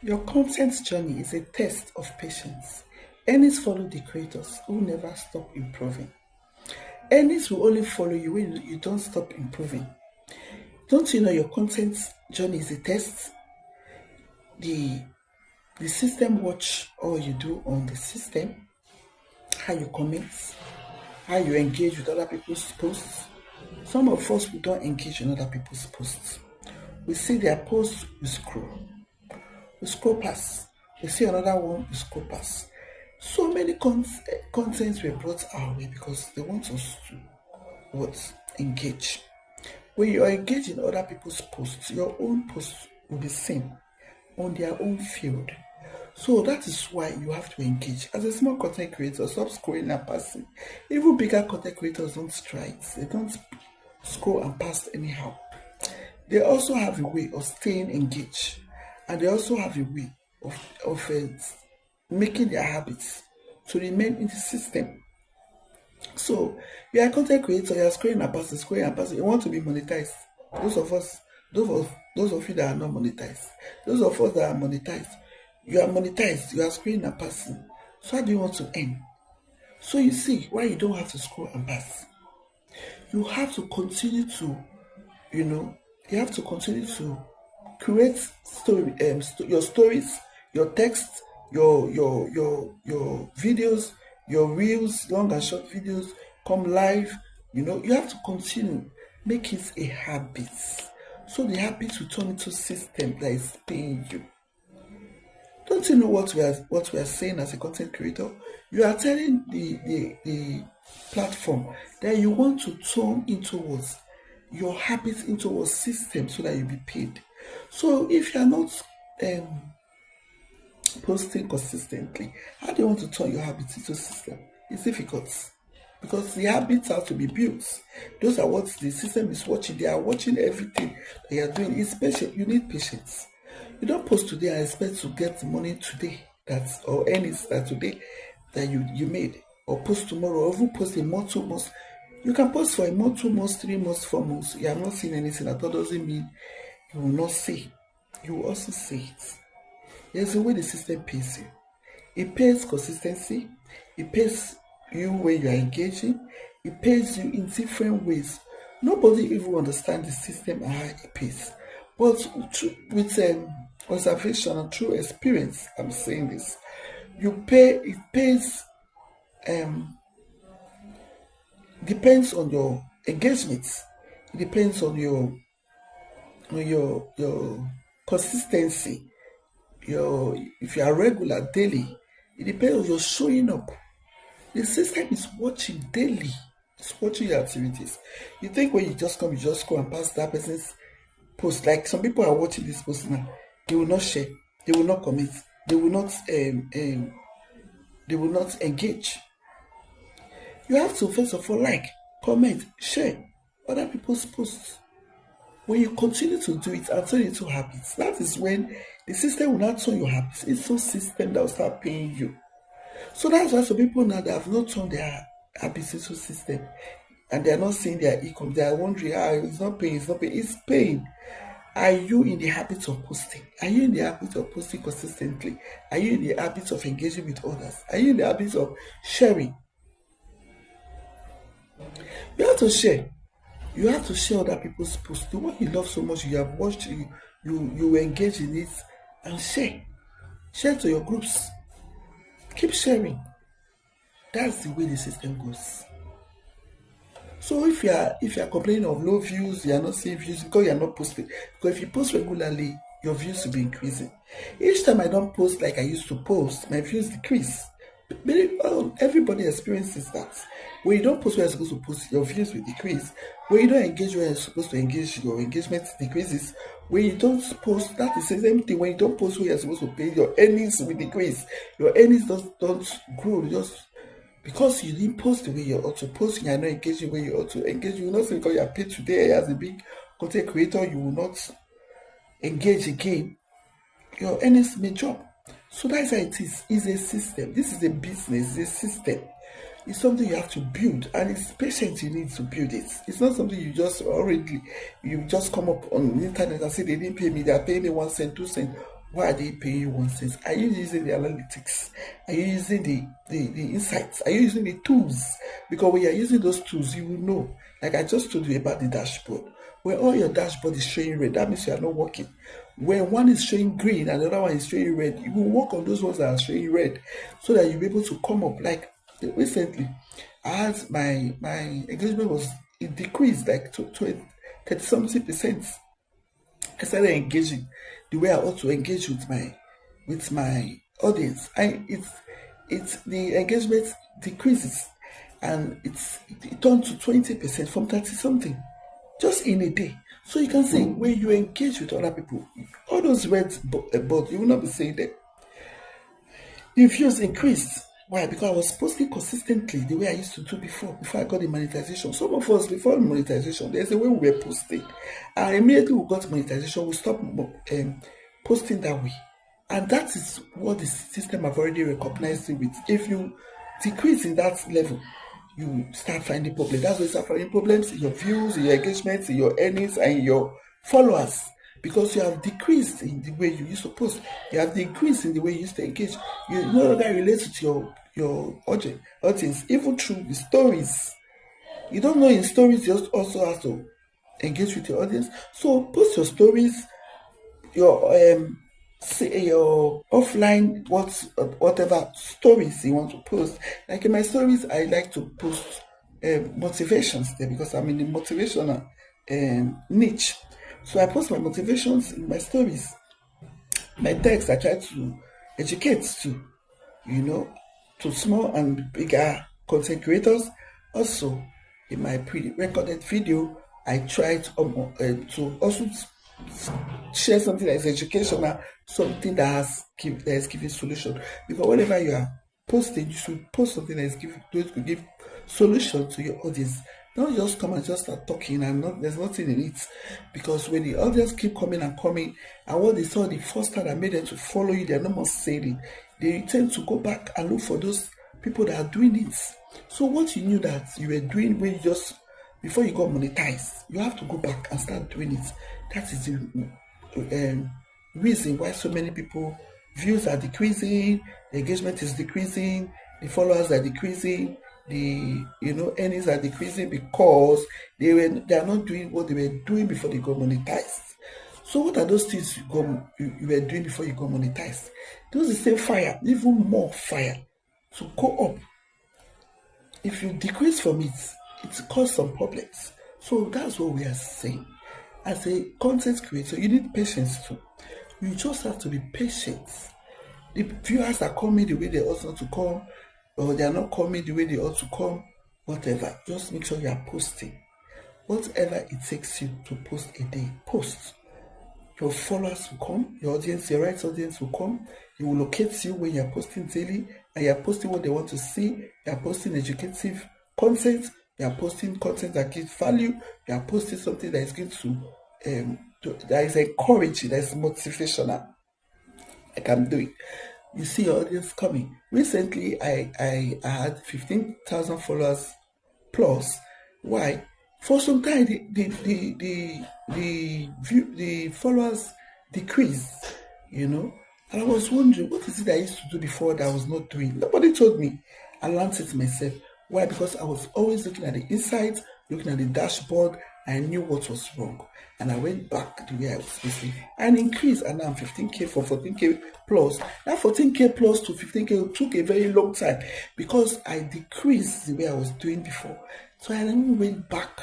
Your content journey is a test of patience. Earnings follow the creators who never stop improving. Earnings will only follow you when you don't stop improving. Don't you know your content journey is a test? The the system watch all you do on the system, how you comment, how you engage with other people's posts. Some of us we don't engage in other people's posts. We see their posts, we scroll past. We see another one, we scroll past. So many contents were brought our way because they want us to what? Engage. When you are engaged in other people's posts, your own posts will be seen on their own field. So that is why you have to engage. As a small content creator, stop scrolling and passing. Even bigger content creators don't try it. They don't scroll and pass anyhow. They also have a way of staying engaged, and they also have a way of making their habits to remain in the system. So you are a content creator, you are scrolling and passing. You want to be monetized. Those of us, those of you that are not monetized, those of us that are monetized, you are monetized. You are scrolling and passing. So how do you want to earn? So you see why you don't have to scroll and pass. You have to continue to, you know, you have to continue to create your stories, your text, your videos, your reels, long and short videos, come live. You have to continue, make it a habit, so the habit will turn into system that is paying you. Don't you know what we are saying as a content creator? You are telling the platform that you want to turn into what? Your habits into a system so that you be paid. So if you are not um, posting consistently, how do you want to turn your habits into a system? It's difficult because the habits have to be built. Those are what the system is watching. They are watching everything that you are doing. It's patient. You need patience. You don't post today and expect to get the money today or earnings that today that you made, or post tomorrow, or even post a month, 2 months. You can post for a month, 2 months, 3 months, 4 months. You have not seen anything. That doesn't mean you will not see. You will also see it. There's a way the system pays you. It pays consistency. It pays you when you are engaging. It pays you in different ways. Nobody even understands the system and how it pays. But with observation and true experience, I'm saying this. It pays, um, depends on your engagement. It depends on your consistency. If you are regular daily, it depends on your showing up. The system is watching daily. It's watching your activities. You think when you just go and pass that person's post. Like some people are watching this post now, they will not share, they will not comment, they will not engage. You have to first of all like, comment, share other people's posts. When you continue to do it and turn it into habits, that is when the system will not turn your habits into system that will start paying you. So that's why some people now that have not turned their habits into system and they are not seeing their income, they are wondering, it's not paying, it's not paying, it's paying. Are you in the habit of posting? Are you in the habit of posting consistently? Are you in the habit of engaging with others? Are you in the habit of sharing? You have to share. You have to share other people's posts. The one you love so much, you have watched, you engage in it, and share. Share to your groups. Keep sharing. That's the way the system goes. So if you are complaining of low views, you are not seeing views because you are not posting. Because if you post regularly, your views will be increasing. Each time I don't post like I used to post, my views decrease. Everybody experiences that. When you don't post where you're supposed to post, your views will decrease. When you don't engage where you're supposed to engage, your engagement decreases. When you don't post, that is the same thing. When you don't post where you're supposed to pay, your earnings will decrease. Your earnings don't grow. Just because you didn't post the way you ought to post, you are not engaging the way you ought to engage. You will not say because you are paid today as a big content creator, you will not engage again. Your earnings may drop. So that's how it is. It's a system. This is a business, it's a system. It's something you have to build, and it's patience you need to build it. It's not something you just come up on the internet and say they didn't pay me, they are paying me 1 cent, 2 cent. Why are they paying you one cent? Are you using the analytics? Are you using the insights? Are you using the tools? Because when you're using those tools, you will know. Like I just told you about the dashboard. When all your dashboard is showing red, that means you are not working. When one is showing green and the other one is showing red, you will work on those ones that are showing red so that you'll be able to come up. Like recently, I had my engagement was it decreased like to 30 something percent. I started engaging the way I ought to engage with my audience. It's the engagement decreases and it turned to 20% from 30 something just in a day. So you can see when you engage with other people, all those words but you will not be saying them. The views increased. Why? Because I was posting consistently the way I used to do before I got the monetization. Some of us, before monetization, there's a way we were posting. And immediately we got monetization, we stopped posting that way. And that is what the system have already recognized it with. If you decrease in that level, you start finding problems. That's why you start finding problems in your views, in your engagements, in your earnings, and in your followers. Because you have decreased in the way you used to post, you have decreased in the way you used to engage. You no longer relate to your audience, even through the stories. You don't know in stories you also have to engage with your audience. So post your stories, your say your offline whatever stories you want to post. Like in my stories, I like to post motivations there because I'm in the motivational niche. So I post my motivations in my stories. My text I try to educate you know, to small and bigger content creators. Also, in my pre-recorded video, I try to also share something that is educational, something that is giving solution. Because whenever you are posting, you should post something that is going to give solution to your audience. Don't just come and just start talking and there's nothing in it. Because when the audience keep coming and coming, and what they saw the first time that made them to follow you, they're not more saying it. They tend to go back and look for those people that are doing it. So what you knew that you were doing when you just before you got monetized, you have to go back and start doing it. That is the reason why so many people views are decreasing, the engagement is decreasing, the followers are decreasing, the earnings are decreasing because they are not doing what they were doing before they got monetized. So what are those things you were doing before you got monetized? Those the same fire, even more fire to go up. If you decrease from it, it causes some problems. So that's what we are saying. As a content creator, you need patience too. You just have to be patient. The viewers are coming the way they ought not to come, or they are not coming the way they ought to come, whatever. Just make sure you are posting. Whatever it takes you to post a day, post. Your followers will come, your audience, your right audience will come. It will locate you when you're posting daily and you're posting what they want to see. You're posting educative content, you're posting content that gives value, you're posting something that is going that is encouraging, that is motivational, like I'm doing. You see your audience coming. Recently, I had 15,000 followers plus. Why? For some time, the followers decreased, and I was wondering what is it I used to do before that I was not doing. Nobody told me. I learned it myself. Why? Because I was always looking at the insights, looking at the dashboard. I knew what was wrong, and I went back the way I was supposed to and increased. And now I'm 15K for 14K plus. That 14K plus to 15K took a very long time because I decreased the way I was doing before. So I then went back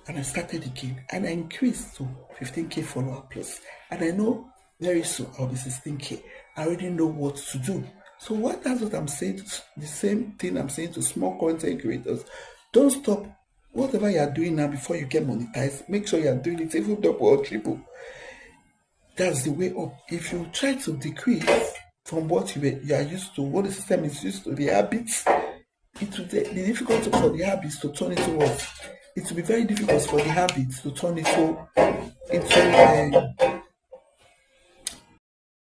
and I started again, and I increased to 15K follower plus. And I know very soon I'll be 16K. I already know what to do. So that's what I'm saying. The same thing I'm saying to small content creators. Don't stop. Whatever you are doing now before you get monetized, make sure you are doing it even double or triple. That's the way up. If you try to decrease from what you are used to, what the system is used to, the habits, it will be difficult for the habits to turn into what? It will be very difficult for the habits to turn into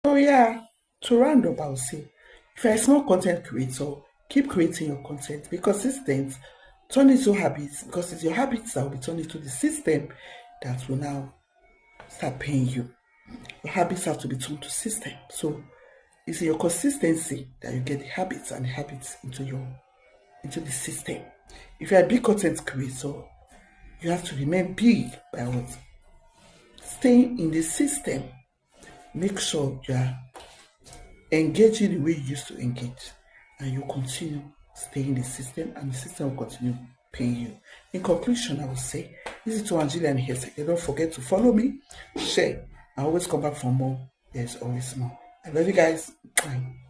so yeah, to round up, I'll say, if you're a small content creator, keep creating your content. Be consistent, turn into habits, because it's your habits that will be turned into the system that will now start paying you. Your habits have to be tuned to system. So it's in your consistency that you get the habits and the habits into the system. If you're a big content creator, you have to remain big by what? Staying in the system. Make sure you are engaging the way you used to engage, and you continue staying in the system, and the system will continue paying you. In conclusion, I will say, this is to Angelia and Hesek. Don't forget to follow me, share, and always come back for more. There's always more. I love you guys. Bye.